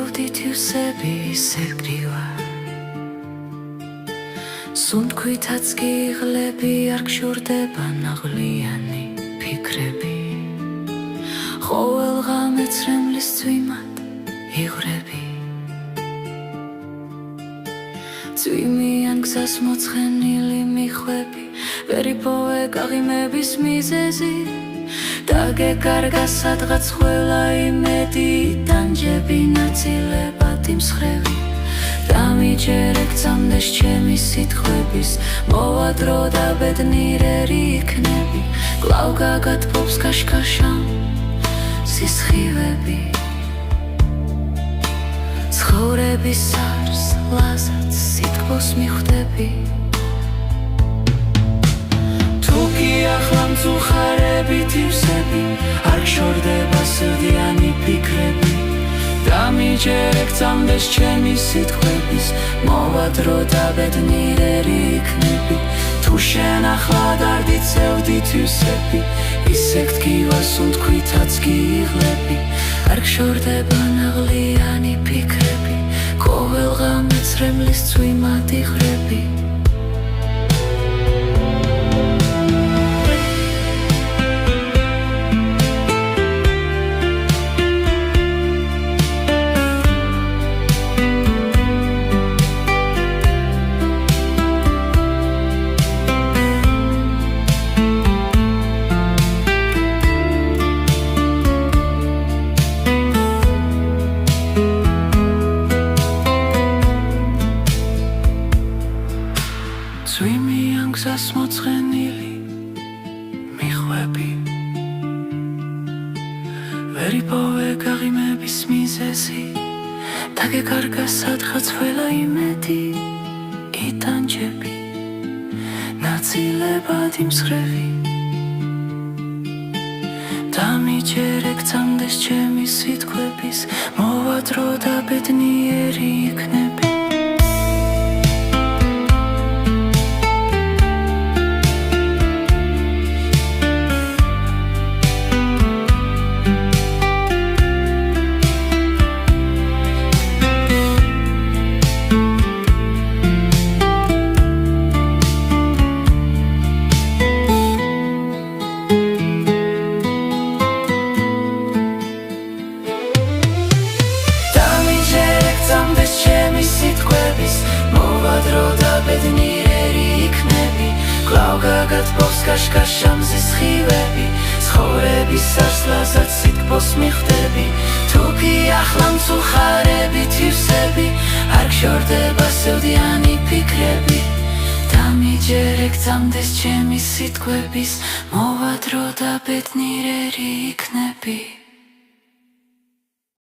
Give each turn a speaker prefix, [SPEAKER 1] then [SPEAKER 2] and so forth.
[SPEAKER 1] ზევდით ივსები ისე გრივა სუნთქვითაც კი იღლები არ გშორდება ნაღლიანი ფიქრები ყოველ ღამე ცრემლის წვიმად იღვრები წვიმიან გზას მოცხენილი მიხვები ვერ იპოვე გაღიმების მიზეზი დაგეკარგა სადღაც ყველა იმედი ტანჯები ნაწილებად იმსხრევი დამიჯერე გწამდეს ჩემი სიტყვების მოვა დრო და ბედნიერი იქნები კვლავ გაგათბობს კაშკაშამ სისხივები ცხოვრების არს ლაზაც სიტყვოს მიხვდები თუკი ახლა მწუხარებით ივსები არ გშორდება სევდიანი ფიქრები დამიჯერე გწამდეს ჩემი სიტყვების მოვა დრო და ბედნიერი იქნები თუ შენ ახლა დარდით ზევდით ივსები ისე გდგივა სუნთქვითაც კი იღლები არ გშორდება ნაღლიანი ფიქრები ყოველ ღამე ცრემლის წვიმად იღვრები წვიმიან გზას მოცხენილი მიხვები ვერ იპოვე გაღიმების მიზეზი დაგეკარგა სადღაც ყველა იმედი იტანჯები ნაწილებად იმსხრევი დამიჯერე გწამდეს ჩემი სიტყვების მოვა დრო და ბედნიერი იქნები ბედნიერი იქნები კვლავ გაგათბობს კაშკაშამ სისხივები ცხოვრების არს ლაზაც სიტყვოს მიხვდები თუკი ახლა მწუხარებით ივსები არ გშორდება სევდიანი ფიქრები დამიჯერე გწამდეს ჩემი სიტყვების მოვა დრო და ბედნიერი იქნები